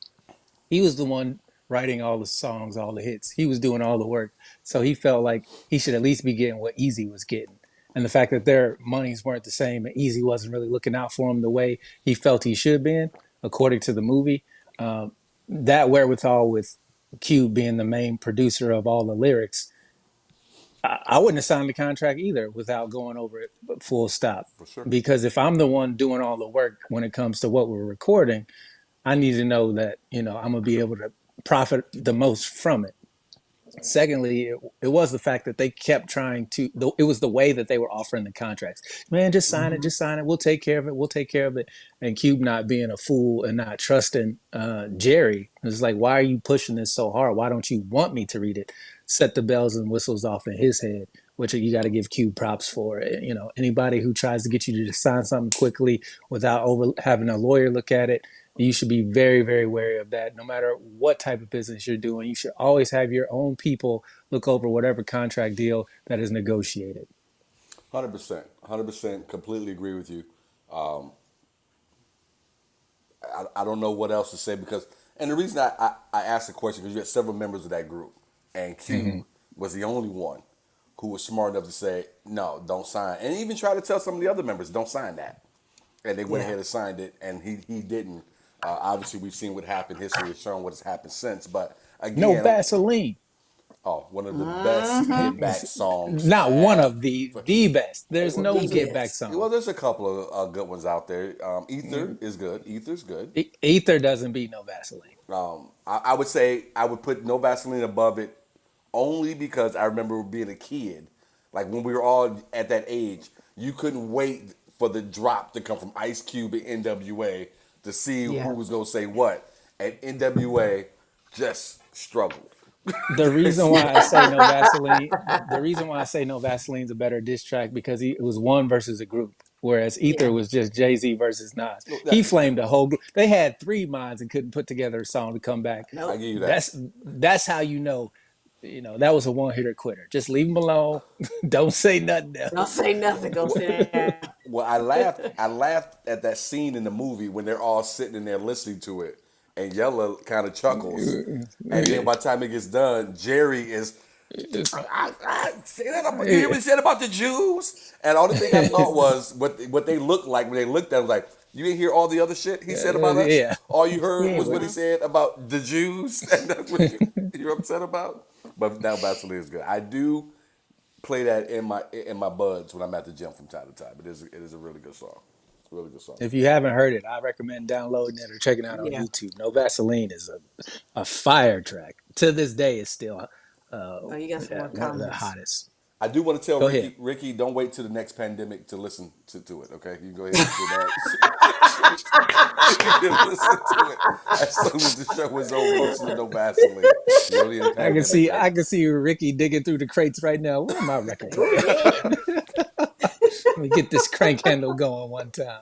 he was the one writing all the songs, all the hits. He was doing all the work. So he felt like he should at least be getting what Easy was getting. And the fact that their monies weren't the same and Easy wasn't really looking out for him the way he felt he should be, according to the movie, that wherewithal with Cube being the main producer of all the lyrics, I wouldn't have signed the contract either without going over it full stop. For sure. Because if I'm the one doing all the work when it comes to what we're recording, I need to know that, I'm gonna be able to profit the most from it. Secondly, it was the fact that they kept trying to. It was the way that they were offering the contracts. Man, just sign it, Hmm. just sign it. We'll take care of it. We'll take care of it. And Cube not being a fool and not trusting Jerry, it's like, why are you pushing this so hard? Why don't you want me to read it? Set the bells and whistles off in his head, which you got to give Cube props for. Anybody who tries to get you to sign something quickly without having a lawyer look at it, you should be very, very wary of that. No matter what type of business you're doing, you should always have your own people look over whatever contract deal that is negotiated. 100%, 100%, completely agree with you. I don't know what else to say because, and the reason I asked the question because you had several members of that group, and Mm-hmm. Cube was the only one who was smart enough to say no, don't sign, and even try to tell some of the other members don't sign that, and they went Yeah. ahead and signed it, and he didn't. Obviously, we've seen what happened. History has shown what has happened since. But No again, Vaseline. oh, one of the best Hmm. get back songs Not one ever. of the best. There's Well, no The get back best. well, song. there's a couple of good ones out there. Ether is good. Ether's good. Ether doesn't beat no Vaseline. I would say I would put No Vaseline above it only because I remember being a kid. Like when we were all at that age, you couldn't wait for the drop to come from Ice Cube and NWA to see who Yeah. was going to say what. And NWA just struggled. The reason why I say no Vaseline, the reason why I say no Vaseline's a better diss track because it was one versus a group, whereas Ether Yeah. was just Jay-Z versus Nas. No, He flamed the whole group. They had three minds and couldn't put together a song to come back. I Nope. give you that. That's how that was a one hitter quitter. Just leave him alone. Don't say nothing Don't else. say nothing. Go sit down. Well, I laughed. I laughed at that scene in the movie when they're all sitting in there listening to it, and Yella kind of chuckles, and then by the time it gets done, Jerry is. I say that about, you hear what he said about the Jews? And all the thing I thought was what they looked like when they looked at him, like, you didn't hear all the other shit he said about us? Yeah. All you heard Yeah, was but what he said about the Jews, and that's what you're upset about? But now Vaseline is good. I do play that in my buds when I'm at the gym from time to time. It is a really good song. Really good song. if you haven't heard it, I recommend downloading it or checking it out on Yeah. YouTube. No Vaseline is a fire track. To this day, it's still Oh, you got some more one of the comments. hottest. I do want to tell Go ahead. Ricky, don't wait till the next pandemic to listen to it. Okay, you can go ahead and do that. You can listen to it as soon as the show is over. Listen to No Vaseline. You don't need a I can pandemic see break. I can see Ricky digging through the crates right now. Where's my record player? Let me get this crank handle going one time.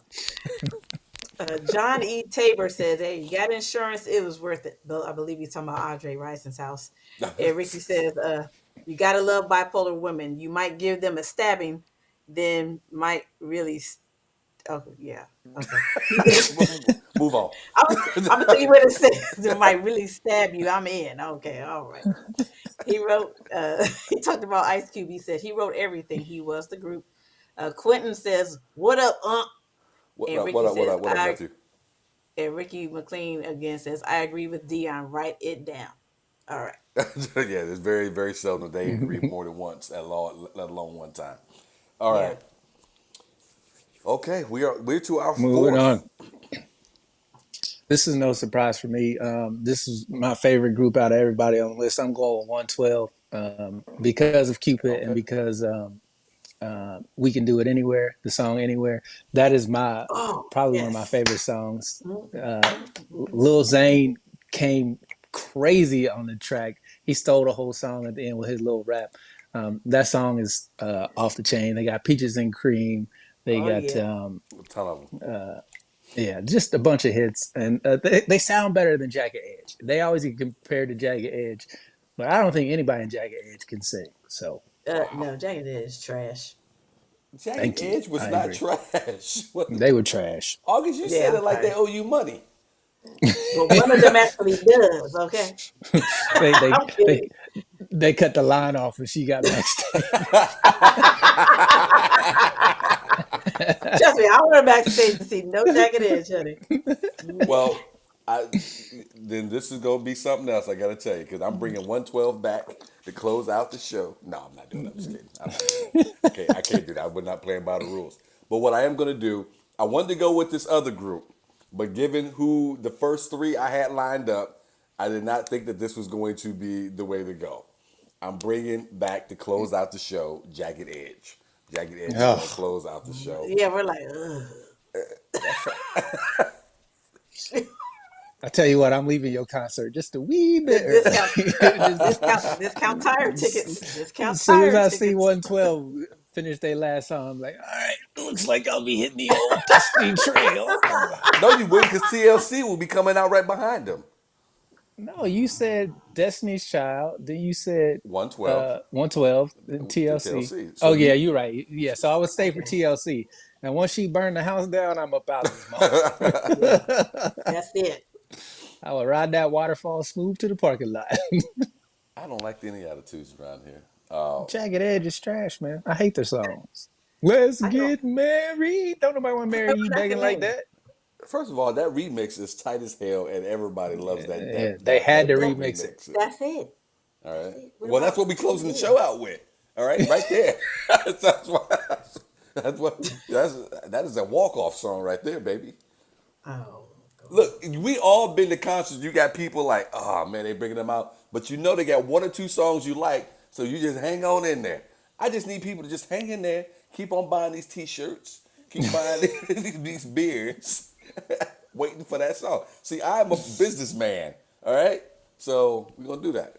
John E. Tabor says, "Hey, you got insurance? It was worth it." I believe he's talking about Andre Rison's house. And Ricky says, "You gotta love bipolar women. You might give them a stabbing, then might really." Okay, yeah, okay. Move on. I'm thinking what it says. They might really stab you. I'm in. Okay, all right. He wrote. He talked about Ice Cube. He said he wrote everything. He was the group. Quentin says, "What up, What And up? What Ricky up? What says, up? What up, nephew? And Ricky McLean again says, I agree with Dion. Write it down. All right. Yeah, it's very, very seldom they agree more than once, let alone one time. All Yeah. right. Okay, we're to our Moving fourth. on. This is no surprise for me. This is my favorite group out of everybody on the list. I'm going with 112 because of Cupid and Okay. because We Can Do It Anywhere, the song Anywhere. That is Oh, probably one of my yes. favorite songs. Mhm. Lil Zane came crazy on the track. He stole the whole song at the end with his little rap. That song is off the chain. They got Peaches and Cream. They Oh, got yeah. A ton of them. yeah, just a bunch of hits, and they sound better than Jagged Edge. They always get compared to Jagged Edge, but I don't think anybody in Jagged Edge can sing. So No, Jagged Edge is trash. Jagged thank you. Edge was I not agree. trash. They were trash. August, you said Yeah, it like they owe you money. but one of them actually does, okay? they they I'm kidding. they they cut the line off when she got backstage. Trust me, I went backstage to see no Jagged Edge, honey. Well, I then this is gonna be something else. I gotta tell you because I'm bringing 112 back to close out the show. No, I'm not doing that. I'm just kidding. I'm not doing that. I can't do that. We're not playing by the rules. But what I am gonna do, I wanted to go with this other group, but given who the first three I had lined up, I did not think that this was going to be the way to go. I'm bringing back to close out the show, Jagged Edge. Jagged Edge is going to Oh, close out the show. Yeah, we're like, ugh. I tell you what, I'm leaving your concert just a wee bit Discount, early. discount tire tickets. As Discount soon as tire I see tickets. 112 finish their last song, I'm like, all right, looks like I'll be hitting the old Destiny Trail. No, you wouldn't, because TLC will be coming out right behind them. No, you said Destiny's Child, then you said 112 112, then to TLC. TLC. So Oh, yeah, you, you're right. Yeah, so I would stay for Okay. TLC. And once she burned the house down, I'm up out of this Yeah, motherfucker. that's it. I will ride that waterfall smooth to the parking lot. I don't like any attitudes around here. Jagged Edge is trash, man. I hate their songs. Let's I don't. get married. Don't nobody want to marry you That's the begging like name. that. First of all, that remix is tight as hell, and everybody loves that Yeah, that they that had that, to that remix it. remix. That's it. All That's right. it. What Well, that's about what we closing the yeah? show out with. All right, right there. that's what. That is a walk off song right there, baby. Oh, Look, we all been to concerts. You got people like, oh man, they bringing them out, but you know they got one or two songs you like, so you just hang on in there. I just need people to just hang in there, keep on buying these T-shirts, keep buying these beers, waiting for that song. See, I'm a businessman, all right? So we're gonna do that.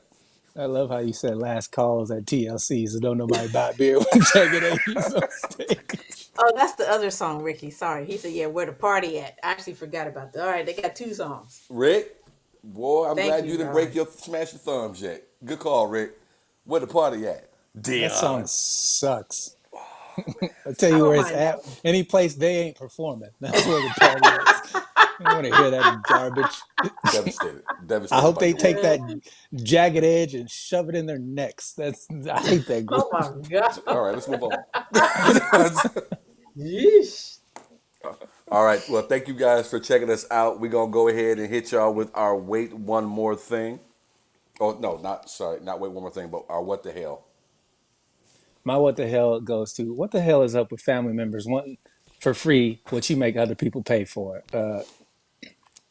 I love how you said last calls at TLC, so don't nobody buy beer when Jagged Edge is on stage. oh, that's the other song, Ricky. Sorry, he said, "Yeah, where the party at?" I actually forgot about that. All right, they got two songs. Rick, boy, I'm Thank glad you, you didn't break darling. your smash your thumbs yet. Good call, Rick. Where the party at? That song Dion. sucks. I'll tell I you don't where it's mind that at. one. Any place they ain't performing. That's where the party is. I want to hear that garbage. Devastated. I Devastated hope by they your take words. that Jagged Edge and shove it in their necks. I hate that group. Oh my god. All right, let's move on. Yeesh. All right, well, thank you guys for checking us out. We're going to go ahead and hit y'all with our Wait One More Thing. Oh, no, not Wait One More Thing, but our What the Hell. My what the hell goes to what the hell is up with family members wanting for free what you make other people pay for? I'm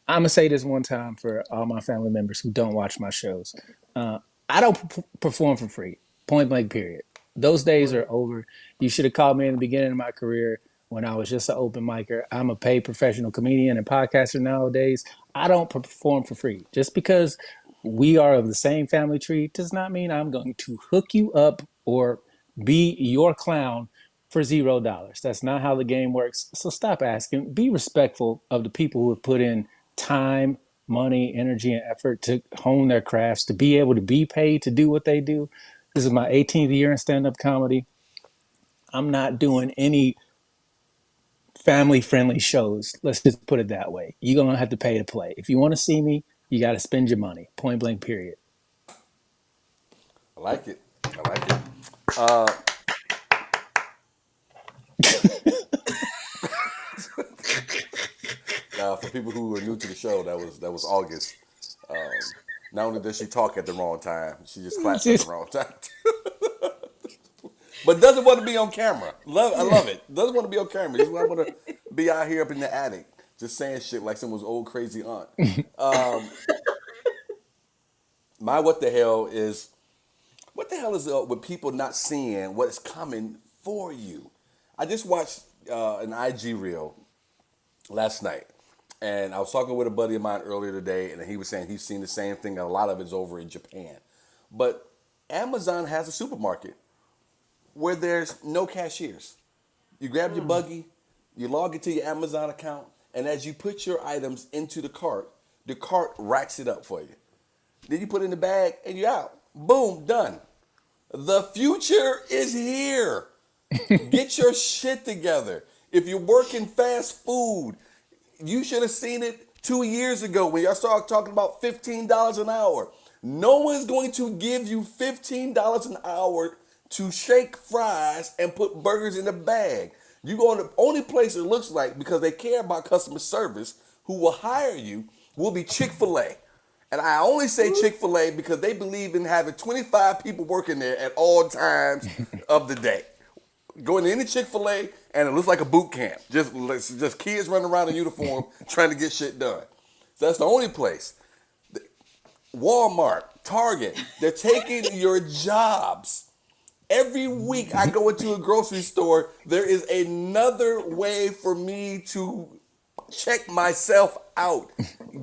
gonna say this one time for all my family members who don't watch my shows. I don't perform for free. Point blank. Period. Those days are over. You should have called me in the beginning of my career when I was just an open micer. I'm a paid professional comedian and podcaster nowadays. I don't perform for free. Just because we are of the same family tree does not mean I'm going to hook you up or be your clown for $0. That's not how the game works. So stop asking. Be respectful of the people who have put in time, money, energy, and effort to hone their crafts, to be able to be paid to do what they do. This is my 18th year in stand-up comedy. I'm not doing any family-friendly shows. Let's just put it that way. You're gonna have to pay to play. If you want to see me, you got to spend your money. Point blank. Period. I like it. I like it. For people who are new to the show, that was August. Um, Not only does she talk at the wrong time, she just claps at the wrong time. But doesn't want to be on camera. I love it. Doesn't want to be on camera. Just want to be out here up in the attic, just saying shit like someone's old crazy aunt. My what the hell is with people not seeing what is coming for you? I just watched an IG reel last night, and I was talking with a buddy of mine earlier today, and he was saying he's seen the same thing, and a lot of it's over in Japan. But Amazon has a supermarket where there's no cashiers. You grab your buggy, you log into your Amazon account, and as you put your items into the cart racks it up for you. Then you put it in the bag, and you're out. Boom, done. The future is here. Get your shit together. If you're working fast food, you should have seen it 2 years ago when y'all started talking about $15 an hour. No one's going to give you $15 an hour to shake fries and put burgers in a bag. You go to the only place it looks like, because they care about customer service, who will hire you, will be Chick-fil-A. And I only say Chick-fil-A because they believe in having 25 people working there at all times of the day. Going to any Chick-fil-A and it looks like a boot camp. Just kids running around in uniform trying to get shit done. So that's the only place. Walmart, Target, they're taking your jobs. Every week I go into a grocery store, there is another way for me to check myself out.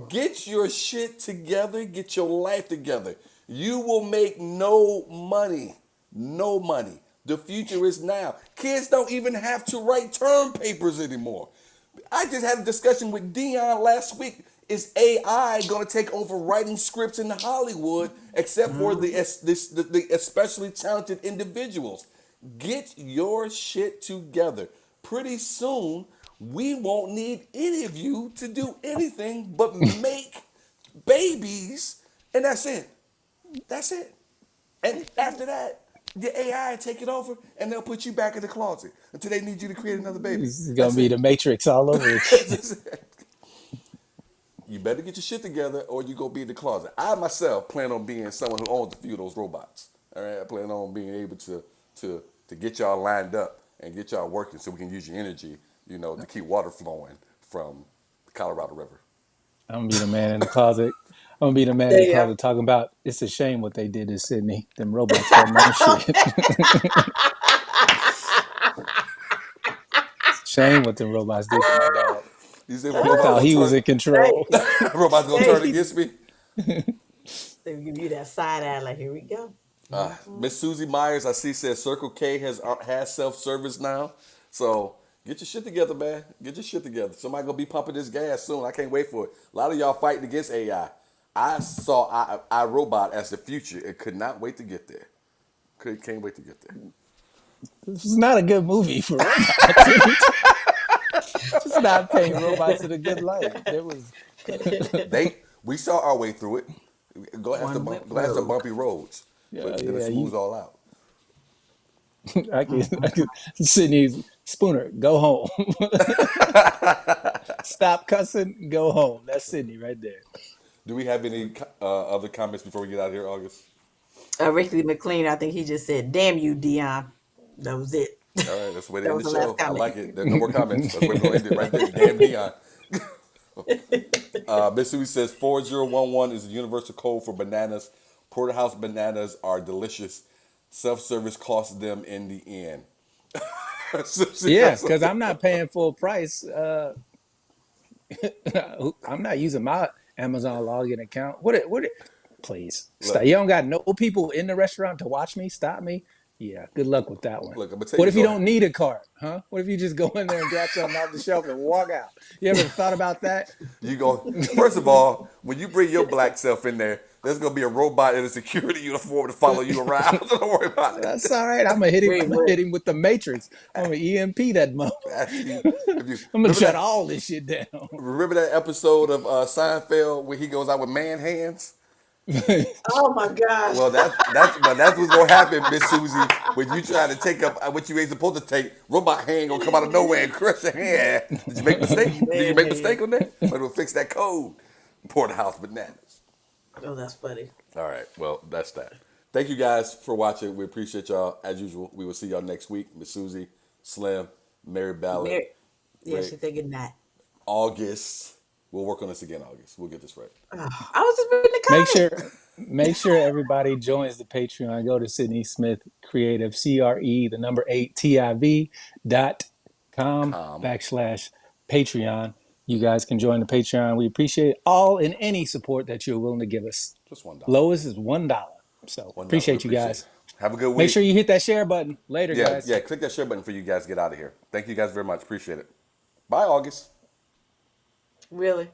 Get your shit together, get your life together. You will make no money. No money. The future is now. Kids don't even have to write term papers anymore. I just had a discussion with Dion last week. Is AI going to take over writing scripts in Hollywood, except for the especially talented individuals? Get your shit together. Pretty soon, we won't need any of you to do anything but make babies, and that's it. That's it. And after that, the AI take it over, and they'll put you back in the closet until they need you to create another baby. It's gonna That's be it. the Matrix all over again. That's it. You better get your shit together, or you go be in the closet. I myself plan on being someone who owns a few of those robots. All right, I plan on being able to get y'all lined up and get y'all working, so we can use your energy, to keep water flowing from the Colorado River. I'm gonna be the man in the closet. I'm gonna be the man in the Yeah. closet talking about it's a shame what they did to Sydney. Them robots wasn't on shit. Shame what them robots did to my dog. You say He thought he was in control. robots gonna turn against me? They give you that side eye, like, here we go. Miss Susie Myers, I see, says Circle K has self service now. So get your shit together, man. Get your shit together. Somebody gonna be pumping this gas soon. I can't wait for it. A lot of y'all fighting against AI. I saw iRobot as the future and could not wait to get there. Can't wait to get there. This is not a good movie for robots. Just not paint robots in a good light. There was We saw our way through it. Go have One whip some road. bumpy roads, but then it yeah, smooths all out. I could Sydney Spooner, go home. Stop cussing, go home. That's Sydney right there. Do we have any other comments before we get out of here, August? Ricky McLean, I think he just said, "Damn you, Dion." That was it. All right, that's the way to That end was the the last show. I comment. like it. There's no more comments. That's where we're going to end it right there. Damn Dion. Mitsui says 4011 is the universal code for bananas. Porterhouse bananas are delicious. Self-service costs them in the end. Yeah, because I'm not paying full price. I'm not using my Amazon login account. Please stop. Look, You don't got no people in the restaurant to watch me, stop me. Yeah, good luck with that one. look, I'm gonna tell What you if you so. don't need a cart, huh? What if you just go in there and grab something off the shelf and walk out? You ever thought about that? You go first of all, when you bring your black self in there, there's gonna be a robot in a security uniform to follow you around. So don't worry about it. That's all right. I'm gonna hit him. Wait, I'm gonna hit him with the Matrix. I'm gonna EMP that mother. If you I'm gonna remember shut that, all this shit down. remember that episode of Seinfeld where he goes out with man hands? Oh my gosh. Well, that's what's gonna happen, Miss Susie, when you try to take up what you ain't supposed to take. Robot hand gonna come out of nowhere and crush your hand. Did you make a mistake? Did you make a mistake on that? But we'll fix that code. Porterhouse bananas. Oh, that's funny. All right. Well, that's that. Thank you guys for watching. We appreciate y'all as usual. We will see y'all next week. Miss Susie, Slim, Mary Ballard, Mary, yeah, Ray, she said good night. August. We'll work on this again, August. We'll get this right. Oh, I was just reading the comments. Make sure everybody joins the Patreon. Go to Sydney Smith Creative, CRE, the number 8 TIV.com /Patreon. You guys can join the Patreon. We appreciate all and any support that you're willing to give us. Just $1. Lowest is $1. So $1. appreciate you guys. It. Have a good week. Make sure you hit that share button. Later, guys. Yeah. Click that share button for you guys to get out of here. Thank you guys very much. Appreciate it. Bye, August. Really?